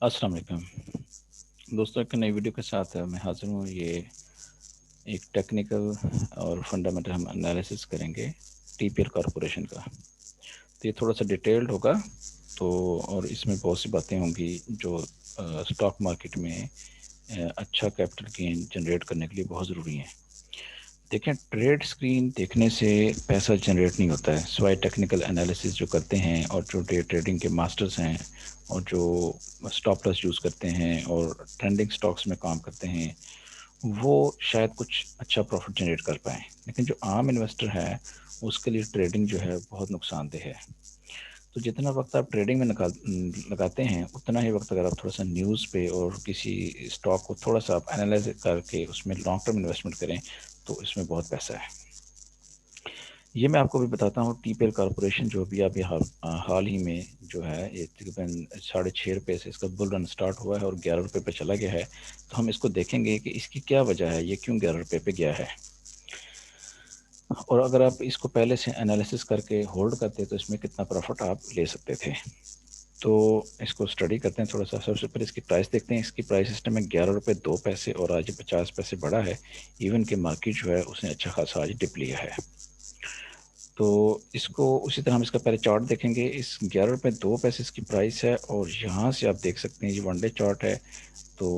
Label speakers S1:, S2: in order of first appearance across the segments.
S1: السلام علیکم دوستوں، ایک نئی ویڈیو کے ساتھ میں حاضر ہوں۔ یہ ایک ٹیکنیکل اور فنڈامنٹل ہم انالیسس کریں گے ٹی پی ایل کارپوریشن کا۔ تو یہ تھوڑا سا ڈیٹیلڈ ہوگا، تو اور اس میں بہت سی باتیں ہوں گی جو اسٹاک مارکیٹ میں اچھا کیپٹل گین جنریٹ کرنے کے لیے بہت ضروری ہیں۔ دیکھیں، ٹریڈ سکرین دیکھنے سے پیسہ جنریٹ نہیں ہوتا ہے، سوائے ٹیکنیکل انالیسس جو کرتے ہیں اور جو ڈے ٹریڈنگ کے ماسٹرز ہیں اور جو اسٹاپ لاس یوز کرتے ہیں اور ٹرینڈنگ سٹاکس میں کام کرتے ہیں، وہ شاید کچھ اچھا پروفٹ جنریٹ کر پائیں، لیکن جو عام انویسٹر ہے اس کے لیے ٹریڈنگ جو ہے بہت نقصان دہ ہے۔ تو جتنا وقت آپ ٹریڈنگ میں لگاتے ہیں، اتنا ہی وقت اگر آپ تھوڑا سا نیوز پہ اور کسی اسٹاک کو تھوڑا سا آپ انالائز کر کے اس میں لانگ ٹرم انویسٹمنٹ کریں تو اس میں بہت پیسہ ہے۔ یہ میں آپ کو بھی بتاتا ہوں، ٹی پی ایل کارپوریشن جو بھی ابھی حال ہی میں جو ہے یہ تقریباً 6.5 روپے سے اس کا بل رن سٹارٹ ہوا ہے اور 11 روپے پہ چلا گیا ہے۔ تو ہم اس کو دیکھیں گے کہ اس کی کیا وجہ ہے، یہ کیوں 11 روپے پہ گیا ہے۔ اور اگر آپ اس کو پہلے سے انالیسس کر کے ہولڈ کرتے تو اس میں کتنا پروفٹ آپ لے سکتے تھے۔ تو اس کو اسٹڈی کرتے ہیں تھوڑا سا۔ سب سے پہلے اس کی پرائس دیکھتے ہیں۔ اس کی پرائس سسٹم میں 11 روپے 2 پیسے اور آج 50 پیسے بڑھا ہے۔ ایون کہ مارکیٹ جو ہے اس نے اچھا خاصا آج ڈپ لیا ہے۔ تو اس کو اسی طرح ہم اس کا پہلے چارٹ دیکھیں گے۔ اس 11 روپے 2 پیسے اس کی پرائس ہے، اور یہاں سے آپ دیکھ سکتے ہیں یہ ون ڈے چارٹ ہے۔ تو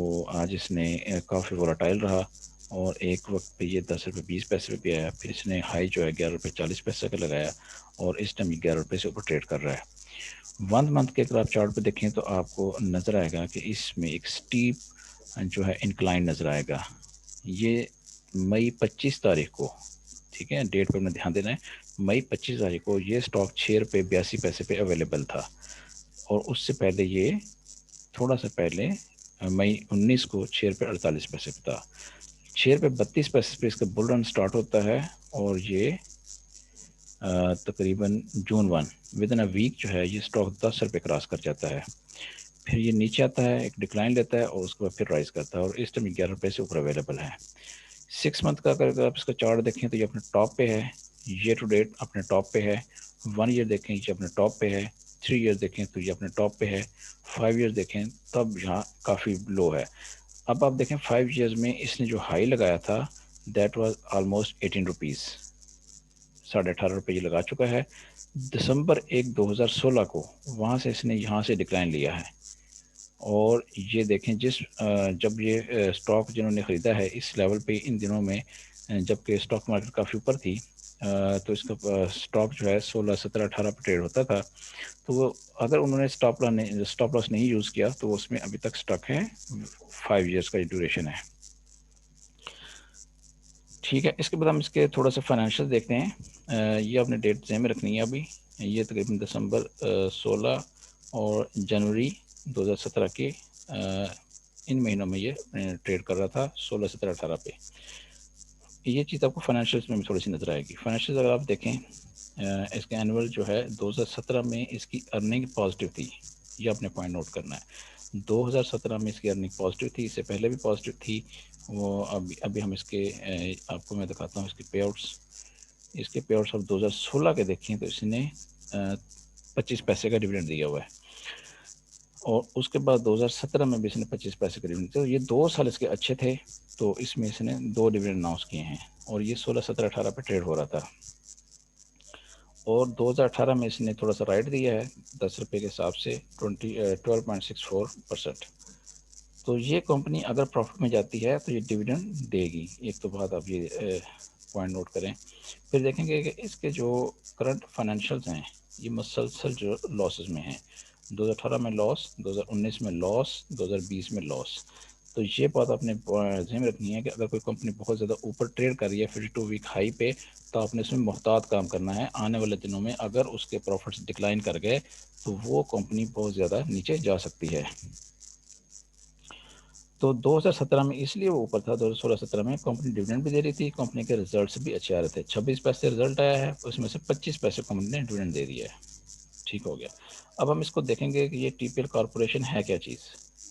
S1: آج اس نے کافی وولاٹائل رہا، اور ایک وقت پہ یہ 10 روپے 20 پیسے پہ بھی آیا، پھر اس نے ہائی جو ہے 11 روپے 40 پیسے کا لگایا، اور اس ٹائم 11 روپے سے اوپر ٹریڈ کر رہا ہے۔ 1 منتھ کے اگر آپ چارٹ پہ دیکھیں تو آپ کو نظر آئے گا کہ اس میں ایک سٹیپ جو ہے انکلائن نظر آئے گا۔ یہ مئی 25 تاریخ کو، ٹھیک ہے، ڈیٹ پہ میں دھیان دینا ہے، مئی 25 تاریخ کو یہ اسٹاک 6 روپے 82 پیسے پہ اویلیبل تھا، اور اس سے پہلے یہ تھوڑا سا پہلے مئی 19 کو 6 روپے 48 پیسے پہ تھا۔ 6 روپے 32 پیسے پہ اس کا بل رن سٹارٹ ہوتا ہے، اور یہ تقریباً جون 1 ود ان اے ویک جو ہے یہ اسٹاک 10 روپے کراس کر جاتا ہے۔ پھر یہ نیچے آتا ہے، ایک ڈکلائن لیتا ہے، اور اس کے بعد پھر رائز کرتا ہے، اور اس ٹائم 11 روپے سے اوپر اویلیبل ہے۔ 6 منتھ کا اگر آپ اس کا چارٹ دیکھیں تو یہ اپنے ٹاپ پہ ہے، ایئر ٹو ڈیٹ اپنے ٹاپ پہ ہے۔ 1 ایئر دیکھیں یہ اپنے ٹاپ پہ ہے، 3 ایئر دیکھیں تو یہ اپنے ٹاپ پہ ہے، 5 ایئر دیکھیں تب یہاں کافی لو ہے۔ اب آپ دیکھیں 5 ایئرز میں اس نے جو ہائی لگایا تھا دیٹ واز آلموسٹ 18 روپیز، 18.5 روپے یہ لگا چکا ہے۔ دسمبر 1 2016 کو وہاں سے اس نے یہاں سے ڈکلائن لیا ہے، اور یہ دیکھیں جب یہ اسٹاک جنہوں نے خریدا ہے اس لیول پہ ان دنوں میں، جب کہ اسٹاک مارکیٹ کافی اوپر تھی، تو اس کا اسٹاک جو ہے 16 17 18 پہ ٹریڈ ہوتا تھا۔ تو وہ اگر انہوں نے اسٹاپ لاس نہیں یوز کیا تو اس میں ابھی تک اسٹاک ہے 5 ایئرس کا ڈیوریشن ہے۔ ٹھیک ہے، اس کے بعد ہم اس کے تھوڑا سا فائنینشیل دیکھتے ہیں۔ یہ اپنے ڈیٹ ذہن میں رکھنی ہے ابھی۔ یہ تقریباً دسمبر 16 اور جنوری 2017 کے ان مہینوں میں یہ ٹریڈ کر رہا تھا 16 17 18 پہ۔ یہ چیز آپ کو فائنینشیلس میں بھی تھوڑی سی نظر آئے گی۔ فائنینشیل اگر آپ دیکھیں، اس کے اینول جو ہے 2017 میں اس کی ارننگ پازیٹیو تھی، یہ اپنے پوائنٹ نوٹ کرنا ہے۔ 2017 میں اس کی ارننگ پازیٹیو تھی، اس سے پہلے بھی پازیٹیو تھی۔ وہ ابھی ہم اس کے آپ کو میں دکھاتا ہوں اس کے پے آؤٹس۔ اس کے پے آؤٹس اب 2016 کے دیکھیں تو اس نے 25 پیسے کا ڈویڈنڈ دیا ہوا ہے، اور اس کے بعد 2017 میں بھی اس نے 25 پیسے کا ڈویڈنڈ دیا۔ یہ 2 سال اس کے اچھے تھے، تو اس میں اس نے 2 ڈویڈنڈ اناؤنس کیے ہیں، اور یہ 16 17 18 پہ ٹریڈ ہو رہا تھا۔ اور 2018 میں اس نے تھوڑا سا رائٹ دیا ہے 10 روپے کے حساب سے 12.64%۔ تو یہ کمپنی اگر پروفٹ میں جاتی ہے تو یہ ڈویڈنڈ دے گی، ایک تو بات آپ یہ پوائنٹ نوٹ کریں۔ پھر دیکھیں گے کہ اس کے جو کرنٹ فائنینشیلز ہیں یہ مسلسل جو لاسز میں ہیں، 2018 میں لاس، 2019 میں لاس، 2020 میں لاس۔ تو یہ بات آپ نے ذہن میں رکھنی ہے کہ اگر کوئی کمپنی بہت زیادہ اوپر ٹریڈ کر رہی ہے 52 ویک ہائی پہ، تو آپ نے اس میں محتاط کام کرنا ہے۔ آنے والے دنوں میں اگر اس کے پروفٹس ڈکلائن کر گئے تو وہ کمپنی بہت زیادہ نیچے جا سکتی ہے۔ تو 2017 میں اس لیے وہ اوپر تھا، 2016-17 میں کمپنی ڈویڈنڈ بھی دے رہی تھی، کمپنی کے ریزلٹس بھی اچھے آ رہے تھے۔ 26 پیسے رزلٹ آیا ہے، اس میں سے 25 پیسے کمپنی نے ڈویڈنڈ دے دیا ہے۔ ٹھیک ہو گیا۔ اب ہم اس کو دیکھیں گے کہ یہ ٹی پی ایل کارپوریشن ہے کیا چیز۔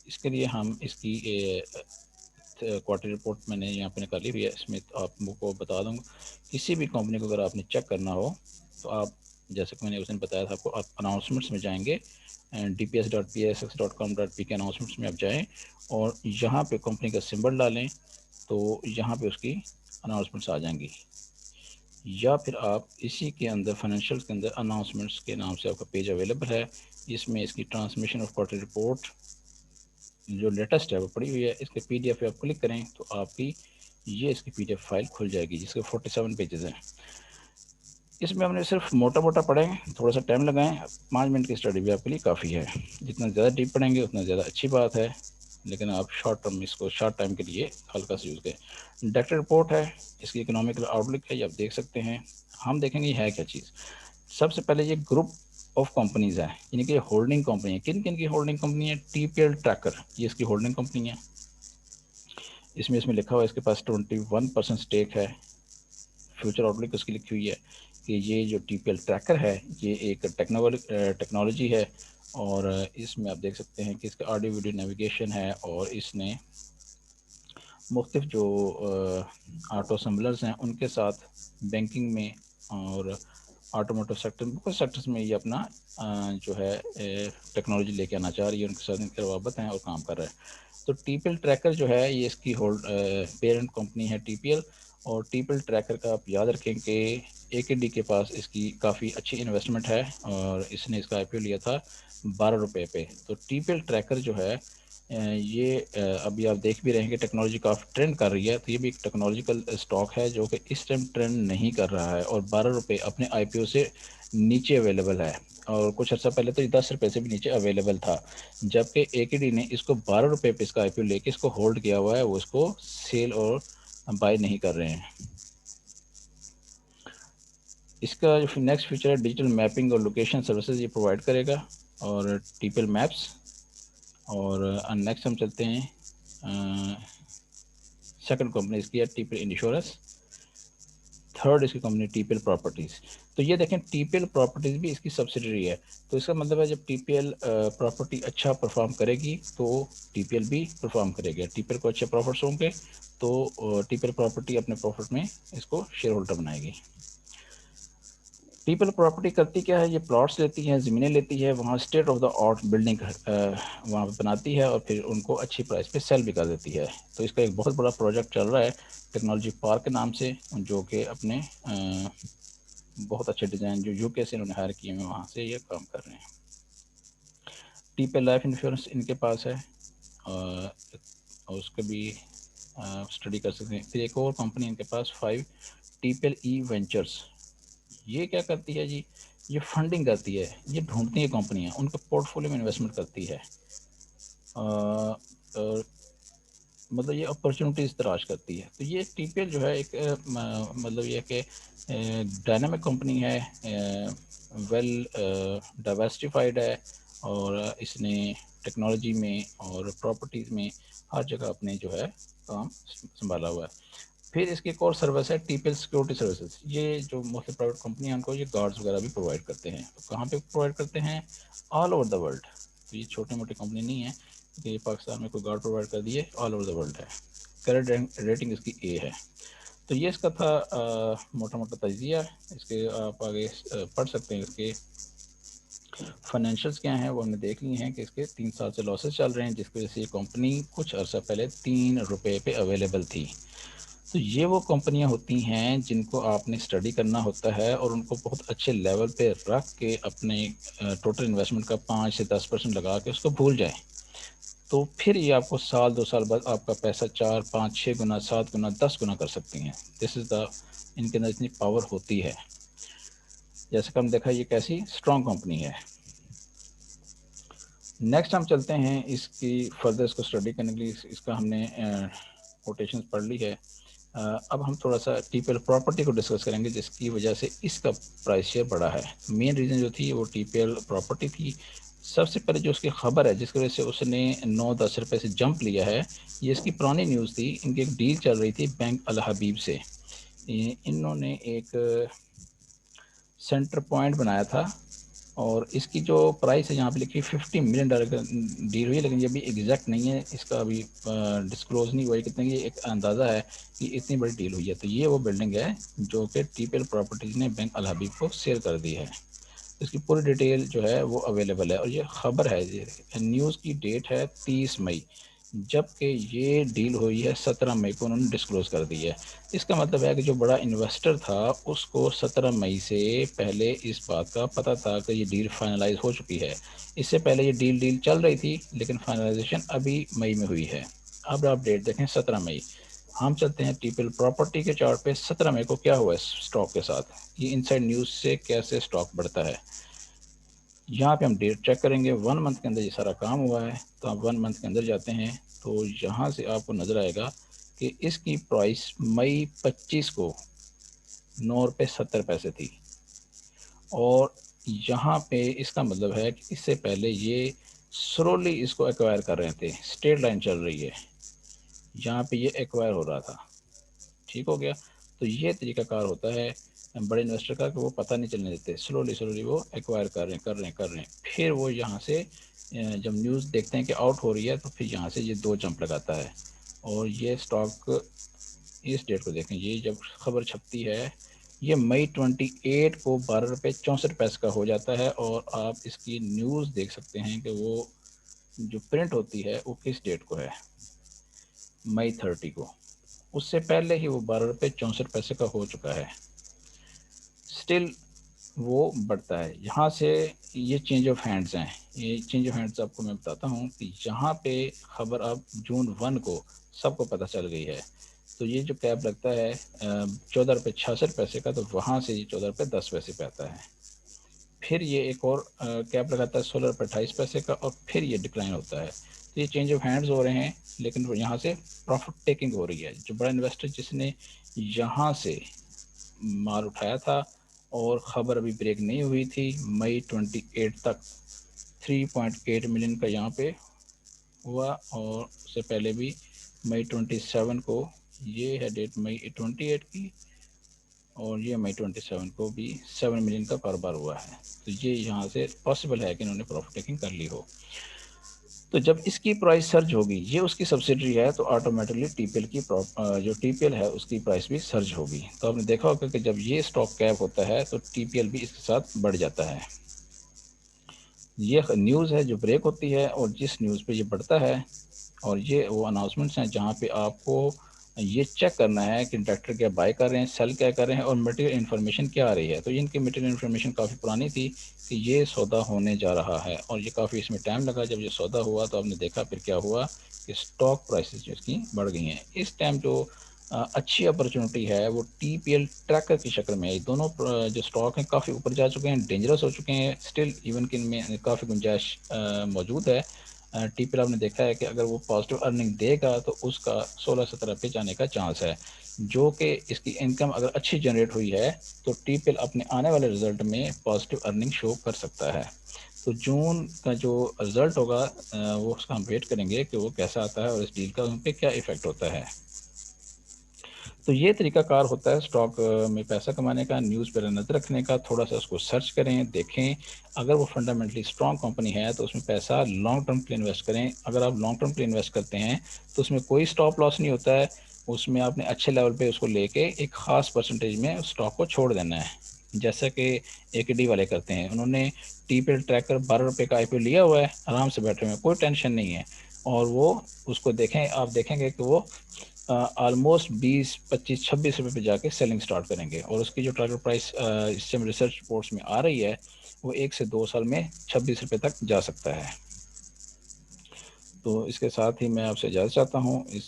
S1: اس کے لیے ہم اس کی کوارٹر رپورٹ میں نے یہاں پہ نکالی ہوئی ہے، اس میں آپ کو بتا دوں گا۔ کسی بھی کمپنی کو اگر آپ نے چیک کرنا ہو تو آپ جیسے کہ میں نے اس دن بتایا تھا آپ کو، آپ اناؤنسمنٹس میں جائیں گے، dps.psx.com.pk اناؤنسمنٹس میں آپ جائیں اور یہاں پہ کمپنی کا سمبل ڈالیں تو یہاں پہ اس کی اناؤنسمنٹس آ جائیں گی، یا پھر آپ اسی کے اندر فائنینشیل کے اندر اناؤنسمنٹس کے نام سے آپ کا پیج اویلیبل ہے، اس میں اس کی ٹرانسمیشن آف کوارٹرلی رپورٹ جو لیٹسٹ ہے وہ پڑی ہوئی ہے، اس کے پی ڈی ایف پہ آپ کلک کریں تو آپ کی یہ اس کی پی ڈی ایف فائل کھل جائے گی جس کے 47 پیجز ہیں۔ اس میں ہم نے صرف موٹا موٹا پڑھیں، تھوڑا سا ٹائم لگائیں، 5 منٹ کی اسٹڈی بھی آپ کے لیے کافی ہے، جتنا زیادہ ڈیپ پڑھیں گے اتنا زیادہ اچھی بات ہے، لیکن آپ شارٹ ٹرم اس کو شارٹ ٹائم کے لیے ہلکا سے یوز کریں۔ ڈیکٹر رپورٹ ہے، اس کی اکنامیکل آؤٹ لک ہے، یہ آپ دیکھ سکتے ہیں۔ ہم دیکھیں گے یہ ہے کیا چیز۔ سب سے پہلے یہ گروپ آف کمپنیز ہے، یعنی کہ ہولڈنگ کمپنی ہے۔ کن کن کی ہولڈنگ کمپنی ہے؟ ٹی پی ایل ٹریکر، یہ اس کی ہولڈنگ کمپنی ہے۔ اس میں لکھا ہوا ہے اس کے پاس 21% اسٹیک ہے۔ فیوچر آؤٹ لک اس کی لکھی ہوئی ہے کہ یہ جو ٹی پی ایل ٹریکر ہے یہ ایک ٹیکنالوجی ہے، اور اس میں آپ دیکھ سکتے ہیں کہ اس کا آڈیو ویڈیو نیویگیشن ہے، اور اس نے مختلف جو آٹو اسمبلرز ہیں ان کے ساتھ بینکنگ میں اور آٹوموٹو سیکٹر بہت سیکٹرز میں یہ اپنا جو ہے ٹیکنالوجی لے کے آنا چاہ رہی ہے، ان کے ساتھ ان کے روابط ہیں اور کام کر رہا ہے۔ تو ٹی پی ایل ٹریکر جو ہے یہ اس کی پیرنٹ کمپنی ہے ٹی پی ایل، اور ٹی پی ایل ٹریکر کا آپ یاد رکھیں کہ اے کے ڈی کے پاس اس کی کافی اچھی انویسٹمنٹ ہے، اور اس نے اس کا آئی پی او لیا تھا 12 روپے پہ۔ تو ٹی پی ایل ٹریکر جو ہے یہ ابھی آپ دیکھ بھی رہے ہیں کہ ٹیکنالوجی کافی ٹرینڈ کر رہی ہے، تو یہ بھی ایک ٹیکنالوجیکل اسٹاک ہے جو کہ اس ٹائم ٹرینڈ نہیں کر رہا ہے، اور 12 روپے اپنے آئی پی او سے نیچے اویلیبل ہے، اور کچھ عرصہ پہلے تو یہ 10 روپے سے بھی نیچے اویلیبل تھا، جبکہ اے کے ڈی نے اس کو 12 روپے پہ اس کا آئی پی او لے کے اس کو ہولڈ کیا ہوا ہے، وہ اس کو سیل اور بائی نہیں کر رہے ہیں۔ اس کا جو نیکسٹ فیچر ہے ڈیجیٹل میپنگ اور لوکیشن سروسز یہ پرووائڈ کرے گا، اور ٹی پی ایل میپس، اور نیکسٹ ہم چلتے ہیں سیکنڈ کمپنی اس کی ہے T P L insurance, third اس کی company T P L properties. تو یہ دیکھیں ٹی پی ایل پراپرٹیز بھی اس کی سبسڈری ہے، تو اس کا مطلب ہے جب ٹی پی ایل پراپرٹی اچھا پرفارم کرے گی تو ٹی پی ایل بھی پرفارم کرے گا، ٹی پی ایل کو اچھے پروفٹس ہوں گے تو ٹی پی ایل پراپرٹی اپنے پروفٹ میں اس کو شیئر ہولڈر بنائے گی۔ ٹی پی ایل پراپرٹی کرتی کیا ہے؟ یہ پلاٹس لیتی ہے، زمینیں لیتی ہے، وہاں state of the art building وہاں پہ بناتی ہے، اور پھر ان کو اچھی پرائس پہ سیل بھی کر دیتی ہے۔ تو اس کا ایک بہت بڑا پروجیکٹ چل رہا ہے ٹیکنالوجی پارک کے نام سے، جو کہ اپنے بہت اچھے ڈیزائن جو یو کے سے انہوں نے ہائر کیے ہیں وہاں سے یہ کام کر رہے ہیں۔ T P L life insurance ان کے پاس ہے، اور اس کا بھی اسٹڈی کر سکتے ہیں۔ پھر ایک اور کمپنی ان کے پاس 5 T P L E ventures, یہ کیا کرتی ہے جی؟ یہ فنڈنگ کرتی ہے، یہ ڈھونڈتی ہے کمپنیاں، ان کے پورٹ فولیو میں انویسٹمنٹ کرتی ہے، مطلب یہ اپرچونیٹیز تلاش کرتی ہے۔ تو یہ ٹی پی ایل جو ہے ایک مطلب یہ کہ ڈائنامک کمپنی ہے، ویل ڈائیورسٹیفائڈ ہے، اور اس نے ٹیکنالوجی میں اور پراپرٹیز میں ہر جگہ اپنے جو ہے کام سنبھالا ہوا ہے۔ پھر اس کی ایک اور سروس ہے T P L security services, یہ جو مختلف پرائیویٹ کمپنیاں ان کو یہ گارڈز وغیرہ بھی پرووائڈ کرتے ہیں۔ کہاں پہ پرووائڈ کرتے ہیں؟ All over the world. تو یہ چھوٹی موٹی کمپنی نہیں ہے کہ پاکستان میں کوئی گارڈ پرووائڈ کر دیے، آل اوور دا ورلڈ ہے۔ کریڈٹ ریٹنگ اس کی اے ہے۔ تو یہ اس کا تھا موٹا موٹا تجزیہ، اس کے آپ آگے پڑھ سکتے ہیں۔ اس کے فائنینشیلس کیا ہیں وہ ہم نے دیکھ لی ہیں کہ اس کے 3 سال سے لاسز چل رہے ہیں، جس کی وجہ سے یہ کمپنی کچھ عرصہ پہلے 3 روپے پہ اویلیبل تھی۔ تو یہ وہ کمپنیاں ہوتی ہیں جن کو آپ نے اسٹڈی کرنا ہوتا ہے، اور ان کو بہت اچھے لیول پہ رکھ کے اپنے ٹوٹل انویسٹمنٹ کا 5 سے 10% لگا کے اس کو بھول جائیں، تو پھر یہ آپ کو سال 2 سال بعد آپ کا پیسہ 4 5 6 گنا 7 گنا 10 گنا کر سکتی ہیں۔ دس از دا، ان کے اندر اتنی پاور ہوتی ہے۔ جیسے کہ ہم دیکھا یہ کیسی اسٹرانگ کمپنی ہے۔ نیکسٹ ہم چلتے ہیں اس کی فردر اس کو اسٹڈی کرنے کے لیے، اس کا ہم نے کوٹیشن پڑھ لی ہے۔ اب ہم تھوڑا سا ٹی پی ایل پراپرٹی کو ڈسکس کریں گے، جس کی وجہ سے اس کا پرائس شیئر بڑا ہے۔ مین ریزن جو تھی وہ ٹی پی ایل پراپرٹی تھی۔ سب سے پہلے جو اس کی خبر ہے جس کی وجہ سے اس نے 9-10 روپے سے جمپ لیا ہے، یہ اس کی پرانی نیوز تھی۔ ان کی ایک ڈیل چل رہی تھی بینک الحبیب سے، انہوں نے ایک سینٹر پوائنٹ بنایا تھا، اور اس کی جو پرائس ہے یہاں پہ لکھی $50 ملین کا ڈیل ہوئی، لیکن یہ بھی ایگزیکٹ نہیں ہے، اس کا ابھی ڈسکلوز نہیں ہوا ہے کتنے، یہ ایک اندازہ ہے کہ اتنی بڑی ڈیل ہوئی ہے۔ تو یہ وہ بلڈنگ ہے جو کہ ٹی پی ایل پراپرٹیز نے بینک الحبیب کو سیل کر دی ہے۔ اس کی پوری ڈیٹیل جو ہے وہ اویلیبل ہے، اور یہ خبر ہے، یہ نیوز کی ڈیٹ ہے 30 مئی، جبکہ یہ ڈیل ہوئی ہے 17 مئی کو، انہوں نے ڈسکلوز کر دی ہے۔ اس کا مطلب ہے کہ جو بڑا انویسٹر تھا اس کو 17 مئی سے پہلے اس بات کا پتہ تھا کہ یہ ڈیل فائنلائز ہو چکی ہے۔ اس سے پہلے یہ ڈیل چل رہی تھی، لیکن فائنلائزیشن ابھی مئی میں ہوئی ہے۔ اب آپ ڈیٹ دیکھیں 17 مئی، ہم چلتے ہیں ٹی پی ایل پراپرٹی کے چارٹ پہ۔ 17 مئی کو کیا ہوا ہے اسٹاک کے ساتھ، یہ انسائیڈ نیوز سے کیسے اسٹاک بڑھتا ہے۔ یہاں پہ ہم ڈیٹ چیک کریں گے، 1 منتھ کے اندر یہ سارا کام ہوا ہے، تو آپ 1 منتھ کے اندر جاتے ہیں تو یہاں سے آپ کو نظر آئے گا کہ اس کی پرائس مئی 25 کو 9 روپے 70 پیسے تھی، اور یہاں پہ اس کا مطلب ہے کہ اس سے پہلے یہ سلولی اس کو ایکوائر کر رہے تھے، اسٹریٹ لائن چل رہی ہے، یہاں پہ یہ ایکوائر ہو رہا تھا، ٹھیک ہو گیا۔ تو یہ طریقہ کار ہوتا ہے بڑے انویسٹر کا کہ وہ پتہ نہیں چلنے دیتے، سلولی وہ ایکوائر کر رہے ہیں، پھر وہ یہاں سے جب نیوز دیکھتے ہیں کہ آؤٹ ہو رہی ہے تو پھر یہاں سے یہ 2 جمپ لگاتا ہے۔ اور یہ سٹاک اس ڈیٹ کو دیکھیں، یہ جب خبر چھپتی ہے یہ مئی 28 کو 12 روپے 64 پیسے کا ہو جاتا ہے، اور آپ اس کی نیوز دیکھ سکتے ہیں کہ وہ جو پرنٹ ہوتی ہے وہ کس ڈیٹ کو ہے، مئی 30 کو، اس سے پہلے ہی وہ 12 روپے 64 پیسے کا ہو چکا ہے۔ سٹل وہ بڑھتا ہے یہاں سے۔ یہ چینج آف ہینڈز ہیں، یہ چینج آف ہینڈز آپ کو میں بتاتا ہوں کہ یہاں پہ خبر اب جون 1 کو سب کو پتہ چل گئی ہے، تو یہ جو کیپ لگتا ہے 14 روپے 66 پیسے کا، تو وہاں سے یہ 14 روپے 10 پیسے پہ آتا ہے۔ پھر یہ ایک اور کیپ لگاتا ہے 16 روپے 28 پیسے کا، اور پھر یہ ڈکلائن ہوتا ہے۔ تو یہ چینج آف ہینڈز ہو رہے ہیں، لیکن یہاں سے پروفٹ ٹیکنگ ہو رہی ہے۔ جو بڑا انویسٹر جس نے یہاں سے مال اٹھایا تھا اور خبر ابھی بریک نہیں ہوئی تھی، مئی 28 تک 3.8 ملین کا یہاں پہ ہوا، اور اس سے پہلے بھی مئی 27 کو، یہ ہے ڈیٹ مئی 28 کی، اور یہ مئی 27 کو بھی 7 ملین کا کاروبار ہوا ہے۔ تو یہ یہاں سے پاسبل ہے کہ انہوں نے پروفٹ ٹیکنگ کر لی ہو۔ تو جب اس کی پرائس سرج ہوگی، یہ اس کی سبسڈری ہے، تو آٹومیٹکلی ٹی پی ایل کی جو ٹی پی ایل ہے اس کی پرائس بھی سرج ہوگی۔ تو آپ نے دیکھا ہوگا کہ جب یہ اسٹاک کیپ ہوتا ہے تو ٹی پی ایل بھی اس کے ساتھ بڑھ جاتا ہے۔ یہ نیوز ہے جو بریک ہوتی ہے، اور جس نیوز پہ یہ بڑھتا ہے، اور یہ وہ اناؤنسمنٹس ہیں جہاں پہ آپ کو یہ چیک کرنا ہے کہ ڈاکٹر کیا بائی کر رہے ہیں، سیل کیا کر رہے ہیں، اور میٹیریل انفارمیشن کیا آ رہی ہے۔ تو ان کی میٹیریل انفارمیشن کافی پرانی تھی کہ یہ سودا ہونے جا رہا ہے، اور یہ کافی اس میں ٹائم لگا۔ جب یہ سودا ہوا تو آپ نے دیکھا پھر کیا ہوا کہ اسٹاک پرائسز جو اس کی بڑھ گئی ہیں۔ اس ٹائم جو اچھی اپرچونٹی ہے وہ ٹی پی ایل ٹریکر کی شکل میں ہے۔ یہ دونوں جو اسٹاک ہیں کافی اوپر جا چکے ہیں، ڈینجرس ہو چکے ہیں، اسٹل ایون کہ ان میں کافی گنجائش موجود ہے۔ ٹی پی ایل آپ نے دیکھا ہے کہ اگر وہ پازیٹیو ارننگ دے گا تو اس کا 16-17 پہ جانے کا چانس ہے، جو کہ اس کی انکم اگر اچھی جنریٹ ہوئی ہے تو ٹی پی ایل اپنے آنے والے رزلٹ میں پازیٹیو ارننگ شو کر سکتا ہے۔ تو جون کا جو رزلٹ ہوگا وہ اس کا ہم ویٹ کریں گے کہ وہ کیسا آتا ہے، اور اس ڈیل کا ان پہ کیا ایفیکٹ ہوتا ہے۔ تو یہ طریقہ کار ہوتا ہے اسٹاک میں پیسہ کمانے کا، نیوز پر نظر رکھنے کا، تھوڑا سا اس کو سرچ کریں، دیکھیں، اگر وہ فنڈامنٹلی اسٹرانگ کمپنی ہے تو اس میں پیسہ لانگ ٹرم کے لیے انویسٹ کریں۔ اگر آپ لانگ ٹرم کے لیے انویسٹ کرتے ہیں تو اس میں کوئی اسٹاپ لاس نہیں ہوتا ہے، اس میں آپ نے اچھے لیول پہ اس کو لے کے ایک خاص پرسنٹیج میں اسٹاک کو چھوڑ دینا ہے، جیسا کہ ایک ڈی والے کرتے ہیں۔ انہوں نے ٹی پی ایل ٹریکر 12 روپے کا آئی پی او لیا ہوا ہے، آرام سے بیٹھے ہوئے ہیں، کوئی ٹینشن نہیں ہے، اور وہ اس کو دیکھیں، آپ دیکھیں گے کہ وہ آلموسٹ 20 25 26 روپے پہ جا کے سیلنگ سٹارٹ کریں گے، اور اس کی جو ٹارگیٹ پرائس اس سے ریسرچ رپورٹس میں آ رہی ہے وہ 1 سے 2 سال میں 26 روپے تک جا سکتا ہے۔ تو اس کے ساتھ ہی میں آپ سے اجازت چاہتا ہوں۔ اس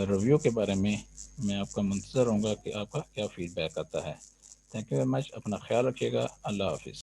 S1: ریویو کے بارے میں میں آپ کا منتظر ہوں گا کہ آپ کا کیا فیڈ بیک آتا ہے۔ تھینک یو ویری مچ، اپنا خیال رکھیے گا، اللہ حافظ۔